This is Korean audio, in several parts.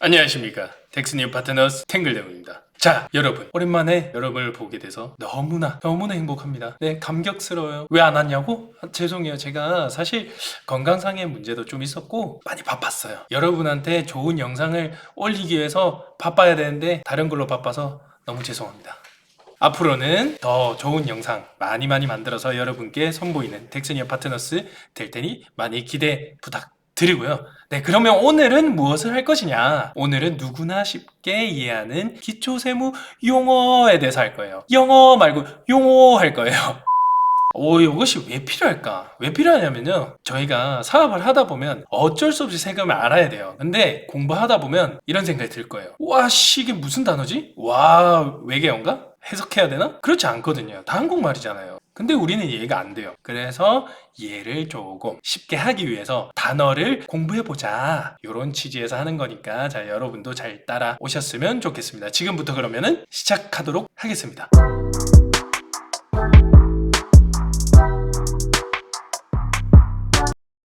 안녕하십니까. 덱스니우 파트너스 탱글대우입니다. 자, 여러분 오랜만에 여러분을 보게 돼서 너무나 행복합니다. 네, 감격스러워요. 왜 안 왔냐고? 죄송해요. 제가 사실 건강상의 문제도 좀 있었고 많이 바빴어요. 여러분한테 좋은 영상을 올리기 위해서 바빠야 되는데 다른 걸로 바빠서 너무 죄송합니다. 앞으로는 더 좋은 영상 많이 만들어서 여러분께 선보이는 덱스니어 파트너스 될 테니 많이 기대 부탁드리고요. 네, 그러면 오늘은 무엇을 할 것이냐? 오늘은 누구나 쉽게 이해하는 기초세무 용어에 대해서 할 거예요. 영어 말고 용어 할 거예요. 이것이 왜 필요할까? 왜 필요하냐면요. 저희가 사업을 하다 보면 어쩔 수 없이 세금을 알아야 돼요. 근데 공부하다 보면 이런 생각이 들 거예요. 와, 이게 무슨 단어지? 와, 외계어인가? 해석해야 되나? 그렇지 않거든요. 다 한국말이잖아요. 근데 우리는 이해가 안 돼요. 그래서 이해를 조금 쉽게 하기 위해서 단어를 공부해보자. 이런 취지에서 하는 거니까 자, 여러분도 잘 따라오셨으면 좋겠습니다. 지금부터 그러면은 시작하도록 하겠습니다.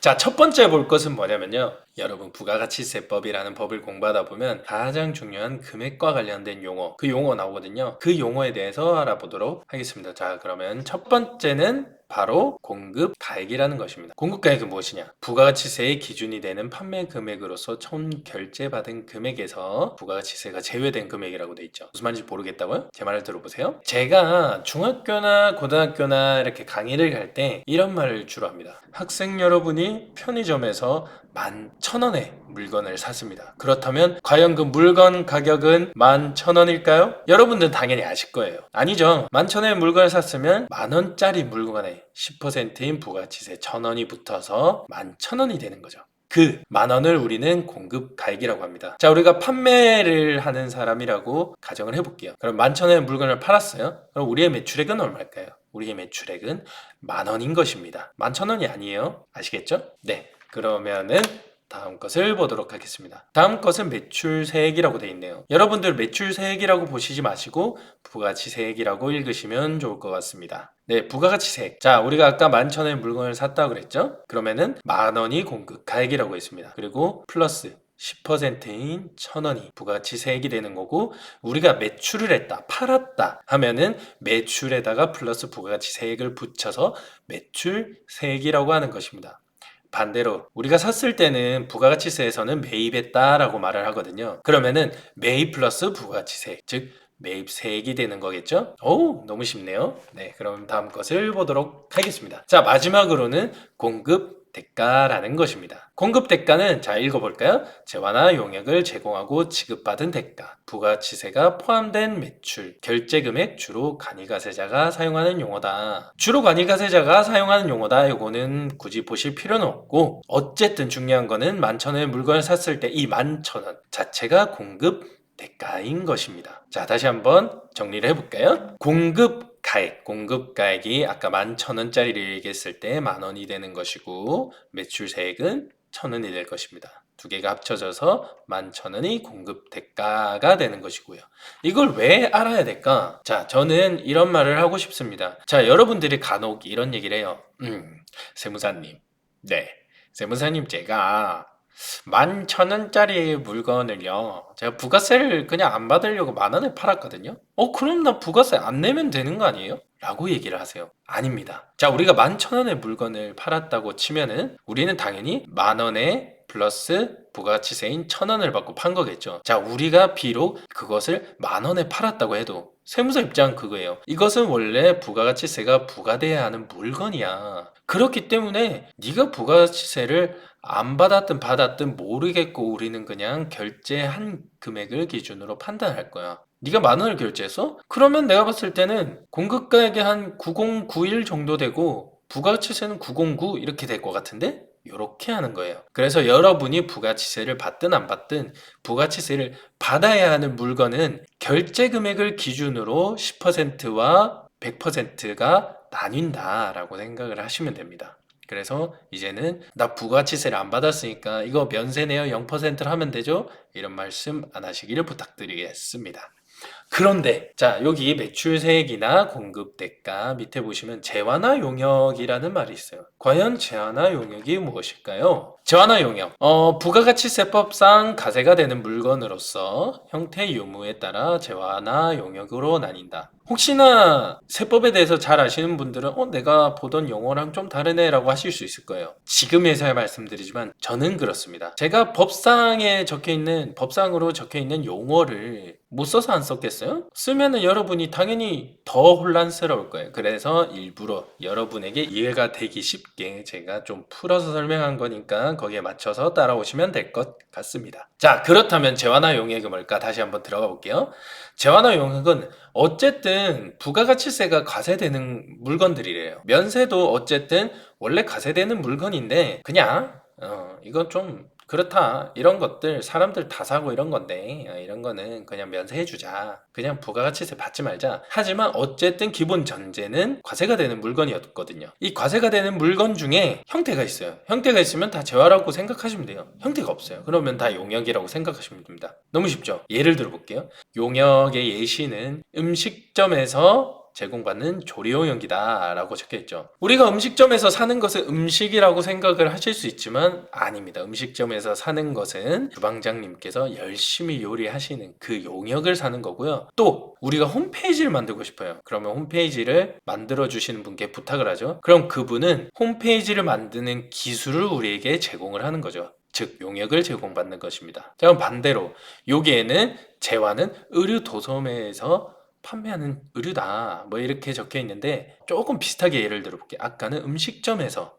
자, 첫 번째 볼 것은 뭐냐면요. 여러분, 부가가치세법이라는 법을 공부하다 보면 가장 중요한 금액과 관련된 용어, 그 용어 나오거든요. 그 용어에 대해서 알아보도록 하겠습니다. 자, 그러면 첫 번째는 바로 공급가액이라는 것입니다. 공급가액은 무엇이냐? 부가가치세의 기준이 되는 판매 금액으로서 총 결제받은 금액에서 부가가치세가 제외된 금액이라고 돼 있죠. 무슨 말인지 모르겠다고요? 제 말을 들어보세요. 제가 중학교나 고등학교나 이렇게 강의를 갈 때 이런 말을 주로 합니다. 학생 여러분이 편의점에서 11,000원에 물건을 샀습니다. 그렇다면 과연 그 물건 가격은 11,000원일까요? 여러분들은 당연히 아실 거예요. 아니죠. 11,000원에 물건을 샀으면 만원짜리 물건에 10%인 부가치세 1,000원이 붙어서 11,000원이 되는 거죠. 그 만원을 우리는 공급가액이라고 합니다. 자, 우리가 판매를 하는 사람이라고 가정을 해볼게요. 그럼 11,000원에 물건을 팔았어요. 그럼 우리의 매출액은 얼마일까요? 우리의 매출액은 만원인 것입니다. 11,000원이 아니에요. 아시겠죠? 네. 그러면은 다음 것을 보도록 하겠습니다. 다음 것은 매출세액이라고 되어 있네요. 여러분들 매출세액이라고 보시지 마시고 부가치세액이라고 읽으시면 좋을 것 같습니다. 네, 부가가치세액. 자, 우리가 아까 11,000원의 물건을 샀다고 그랬죠? 그러면은 만원이 공급가액이라고 했습니다. 그리고 플러스 10%인 1,000원이 부가치세액이 되는 거고, 우리가 매출을 했다, 팔았다 하면은 매출에다가 플러스 부가치세액을 붙여서 매출세액이라고 하는 것입니다. 반대로 우리가 샀을 때는 부가가치세에서는 매입했다라고 말을 하거든요. 그러면은 매입 플러스 부가가치세, 즉 매입세액이 되는 거겠죠? 오, 너무 쉽네요. 네, 그럼 다음 것을 보도록 하겠습니다. 자, 마지막으로는 공급 대가라는 것입니다. 공급 대가는 자, 읽어볼까요? 재화나 용역을 제공하고 지급받은 대가, 부가치세가 포함된 매출, 결제금액, 주로 간이가세자가 사용하는 용어다. 주로 간이가세자가 사용하는 용어다. 이거는 굳이 보실 필요는 없고, 어쨌든 중요한 거는 11,000원의 물건을 샀을 때 이 11,000원 자체가 공급 대가인 것입니다. 자, 다시 한번 정리를 해볼까요? 공급가액이 아까 11,000원짜리를 얘기했을 때 만원이 되는 것이고, 매출세액은 1,000원이 될 것입니다. 두 개가 합쳐져서 11,000원이 공급 대가가 되는 것이고요. 이걸 왜 알아야 될까? 자, 저는 이런 말을 하고 싶습니다. 자, 여러분들이 간혹 이런 얘기를 해요. 세무사님. 네. 세무사님, 제가 11,000원짜리 물건을요, 제가 부가세를 그냥 안 받으려고 만원에 팔았거든요. 그럼 나 부가세 안 내면 되는 거 아니에요? 라고 얘기를 하세요. 아닙니다. 자, 우리가 11,000원의 물건을 팔았다고 치면은 우리는 당연히 만원에 플러스 부가치세인 1,000원을 받고 판 거겠죠. 자, 우리가 비록 그것을 만원에 팔았다고 해도 세무서 입장은 그거예요. 이것은 원래 부가가치세가 부과돼야 하는 물건이야. 그렇기 때문에 네가 부가가치세를 안 받았든 받았든 모르겠고 우리는 그냥 결제한 금액을 기준으로 판단할 거야. 네가 만원을 결제했어? 그러면 내가 봤을 때는 공급가액이 한 9091 정도 되고 부가치세는 909 이렇게 될 것 같은데? 이렇게 하는 거예요. 그래서 여러분이 부가치세를 받든 안 받든 부가치세를 받아야 하는 물건은 결제 금액을 기준으로 10%와 100%가 나뉜다라고 생각을 하시면 됩니다. 그래서 이제는 나 부가치세를 안 받았으니까 이거 면세네요 0%를 하면 되죠? 이런 말씀 안 하시기를 부탁드리겠습니다. 그런데 자 여기 매출세액이나 공급대가 밑에 보시면 재완화 용역이라는 말이 있어요. 과연 재완화 용역이 무엇일까요? 재완화 용역 부가가치세법상 가세가 되는 물건으로서 형태 유무에 따라 재완화 용역으로 나뉜다. 혹시나 세법에 대해서 잘 아시는 분들은 내가 보던 용어랑 좀 다르네 라고 하실 수 있을 거예요. 지금에서야 말씀드리지만 저는 그렇습니다. 제가 법상으로 적혀있는 용어를 못 써서 안 썼겠어요? 쓰면은 여러분이 당연히 더 혼란스러울 거예요. 그래서 일부러 여러분에게 이해가 되기 쉽게 제가 좀 풀어서 설명한 거니까 거기에 맞춰서 따라오시면 될 것 같습니다. 자, 그렇다면 재완화 용역이 뭘까? 다시 한번 들어가 볼게요. 재완화 용역은 어쨌든 부가가치세가 과세되는 물건들이래요. 면세도 어쨌든 원래 과세되는 물건인데 그냥 이건 좀 그렇다. 이런 것들 사람들 다 사고 이런 건데 이런 거는 그냥 면세해주자. 그냥 부가가치세 받지 말자. 하지만 어쨌든 기본 전제는 과세가 되는 물건이었거든요. 이 과세가 되는 물건 중에 형태가 있어요. 형태가 있으면 다 재화라고 생각하시면 돼요. 형태가 없어요. 그러면 다 용역이라고 생각하시면 됩니다. 너무 쉽죠? 예를 들어 볼게요. 용역의 예시는 음식점에서 제공받는 조리용역이다 라고 적혀있죠. 우리가 음식점에서 사는 것은 음식이라고 생각을 하실 수 있지만 아닙니다. 음식점에서 사는 것은 주방장님께서 열심히 요리하시는 그 용역을 사는 거고요. 또 우리가 홈페이지를 만들고 싶어요. 그러면 홈페이지를 만들어 주시는 분께 부탁을 하죠. 그럼 그분은 홈페이지를 만드는 기술을 우리에게 제공을 하는 거죠. 즉 용역을 제공받는 것입니다. 자, 그럼 반대로 여기에는 재화는 의류 도소매에서 판매하는 의류다 뭐 이렇게 적혀 있는데 조금 비슷하게 예를 들어 볼게요. 아까는 음식점에서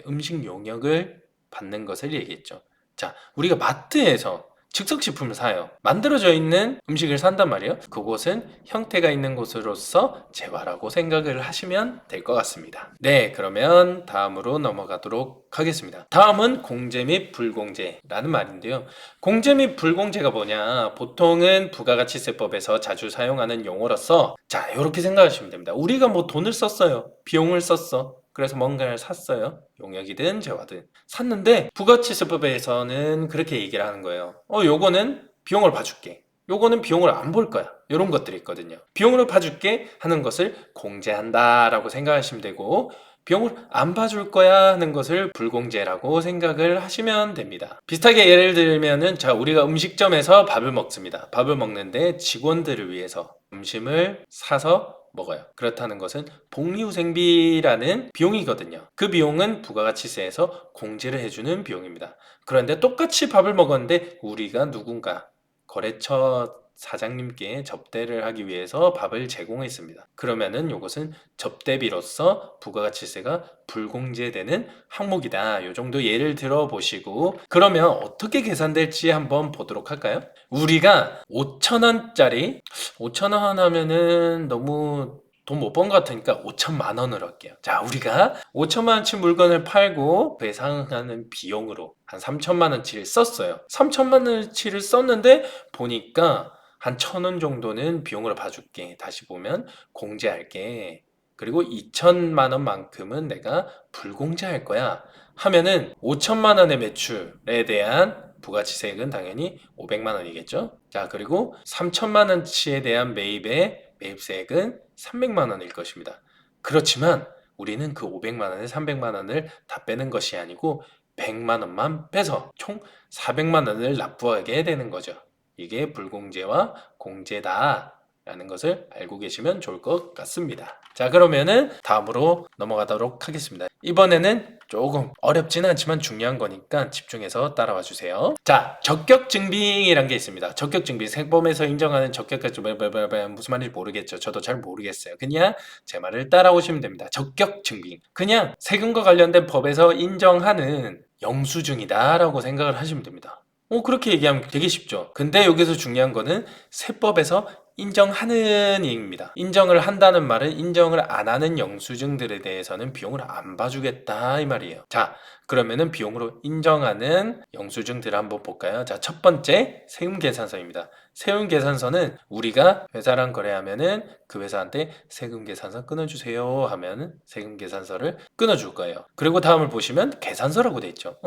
음식 용역을 받는 것을 얘기했죠. 자, 우리가 마트에서 즉석식품을 사요. 만들어져 있는 음식을 산단 말이에요. 그곳은 형태가 있는 곳으로서 재화라고 생각을 하시면 될 것 같습니다. 네, 그러면 다음으로 넘어가도록 하겠습니다. 다음은 공제 및 불공제라는 말인데요. 공제 및 불공제가 뭐냐? 보통은 부가가치세법에서 자주 사용하는 용어로서 자, 이렇게 생각하시면 됩니다. 우리가 뭐 돈을 썼어요. 비용을 썼어. 그래서 뭔가를 샀어요. 용역이든 재화든 샀는데 부가치세법에서는 그렇게 얘기를 하는 거예요. 요거는 비용을 봐줄게. 요거는 비용을 안 볼 거야. 이런 것들이 있거든요. 비용을 봐줄게 하는 것을 공제한다 라고 생각하시면 되고 비용을 안 봐줄 거야 하는 것을 불공제라고 생각을 하시면 됩니다. 비슷하게 예를 들면은 자, 우리가 음식점에서 밥을 먹습니다. 밥을 먹는데 직원들을 위해서 음식을 사서 먹어요. 그렇다는 것은 복리후생비라는 비용이거든요. 그 비용은 부가가치세에서 공제를 해주는 비용입니다. 그런데 똑같이 밥을 먹었는데 우리가 누군가 거래처 사장님께 접대를 하기 위해서 밥을 제공했습니다. 그러면은 이것은 접대비로서 부가가치세가 불공제되는 항목이다. 이 정도 예를 들어 보시고 그러면 어떻게 계산될지 한번 보도록 할까요? 우리가 5,000원짜리 5,000원 하면은 너무 돈 못 번 것 같으니까 5천만 원으로 할게요. 자, 우리가 5천만 원치 물건을 팔고 배상하는 비용으로 한 3천만 원치를 썼어요. 3천만 원치를 썼는데 보니까 한 1,000원 정도는 비용으로 봐줄게. 다시 보면 공제할게. 그리고 2천만 원만큼은 내가 불공제할 거야. 하면은 5천만 원의 매출에 대한 부가치세액은 당연히 500만 원이겠죠. 자, 그리고 3천만 원치에 대한 매입세액은 300만 원일 것입니다. 그렇지만 우리는 그 500만 원에 300만 원을 다 빼는 것이 아니고 100만 원만 빼서 총 400만 원을 납부하게 되는 거죠. 이게 불공제와 공제다 라는 것을 알고 계시면 좋을 것 같습니다. 자, 그러면은 다음으로 넘어가도록 하겠습니다. 이번에는 조금 어렵지는 않지만 중요한 거니까 집중해서 따라와 주세요. 자, 적격증빙이란 게 있습니다. 적격증빙, 세법에서 인정하는 적격까지 무슨 말인지 모르겠죠. 저도 잘 모르겠어요. 그냥 제 말을 따라오시면 됩니다. 적격증빙, 그냥 세금과 관련된 법에서 인정하는 영수증이다 라고 생각을 하시면 됩니다. 그렇게 얘기하면 되게 쉽죠. 근데 여기서 중요한 거는 세법에서 인정하는 얘기입니다. 인정을 한다는 말은 인정을 안 하는 영수증들에 대해서는 비용을 안 봐주겠다 이 말이에요. 자, 그러면은 비용으로 인정하는 영수증들을 한번 볼까요? 자, 첫 번째 세금계산서입니다. 세금계산서는 우리가 회사랑 거래하면은 그 회사한테 세금계산서 끊어주세요 하면 세금계산서를 끊어줄 거예요. 그리고 다음을 보시면 계산서라고 돼 있죠.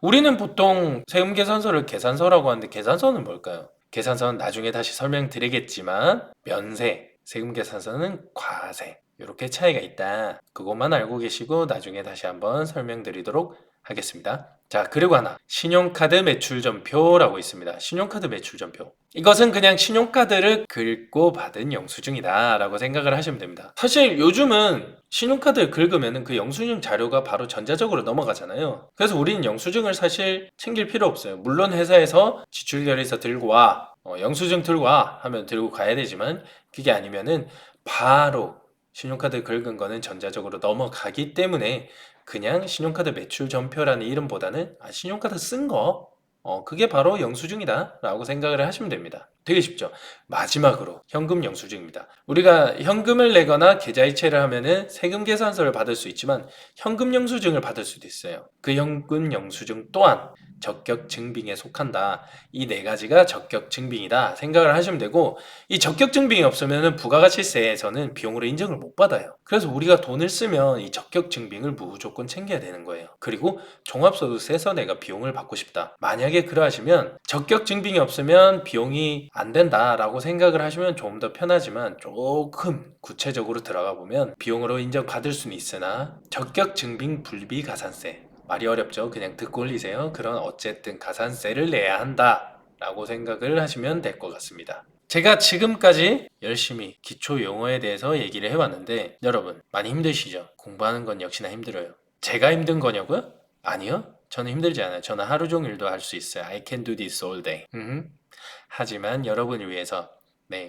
우리는 보통 세금계산서를 계산서라고 하는데 계산서는 뭘까요? 계산서는 나중에 다시 설명드리겠지만 면세, 세금 계산서는 과세 이렇게 차이가 있다. 그것만 알고 계시고 나중에 다시 한번 설명드리도록 하겠습니다. 자, 그리고 하나 신용카드 매출전표라고 있습니다. 신용카드 매출전표, 이것은 그냥 신용카드를 긁고 받은 영수증이다 라고 생각을 하시면 됩니다. 사실 요즘은 신용카드를 긁으면 그 영수증 자료가 바로 전자적으로 넘어가잖아요. 그래서 우리는 영수증을 사실 챙길 필요 없어요. 물론 회사에서 지출결의서 들고 와, 영수증 들고 와 하면 들고 가야 되지만, 그게 아니면은 바로 신용카드 긁은 거는 전자적으로 넘어가기 때문에 그냥 신용카드 매출 전표라는 이름보다는 신용카드 쓴 거, 그게 바로 영수증이다 라고 생각을 하시면 됩니다. 되게 쉽죠? 마지막으로 현금 영수증입니다. 우리가 현금을 내거나 계좌이체를 하면은 세금 계산서를 받을 수 있지만 현금 영수증을 받을 수도 있어요. 그 현금 영수증 또한 적격 증빙에 속한다. 이 네 가지가 적격 증빙이다 생각을 하시면 되고, 이 적격 증빙이 없으면 부가가치세에서는 비용으로 인정을 못 받아요. 그래서 우리가 돈을 쓰면 이 적격 증빙을 무조건 챙겨야 되는 거예요. 그리고 종합소득세에서 내가 비용을 받고 싶다, 만약에 그러하시면 적격 증빙이 없으면 비용이 안 된다라고 생각을 하시면 조금 더 편하지만, 조금 구체적으로 들어가 보면 비용으로 인정받을 수는 있으나 적격 증빙 불비가산세, 말이 어렵죠? 그냥 듣고 올리세요. 그런 어쨌든 가산세를 내야 한다 라고 생각을 하시면 될 것 같습니다. 제가 지금까지 열심히 기초 용어에 대해서 얘기를 해왔는데 여러분 많이 힘드시죠? 공부하는 건 역시나 힘들어요. 제가 힘든 거냐고요? 아니요, 저는 힘들지 않아요. 저는 하루 종일도 할 수 있어요. I can do this all day. 하지만 여러분을 위해서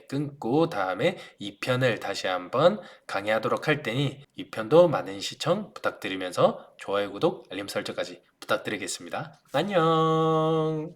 끊고 다음에 2편을 다시 한번 강의하도록 할 테니 2편도 많은 시청 부탁드리면서 좋아요, 구독, 알림 설정까지 부탁드리겠습니다. 안녕.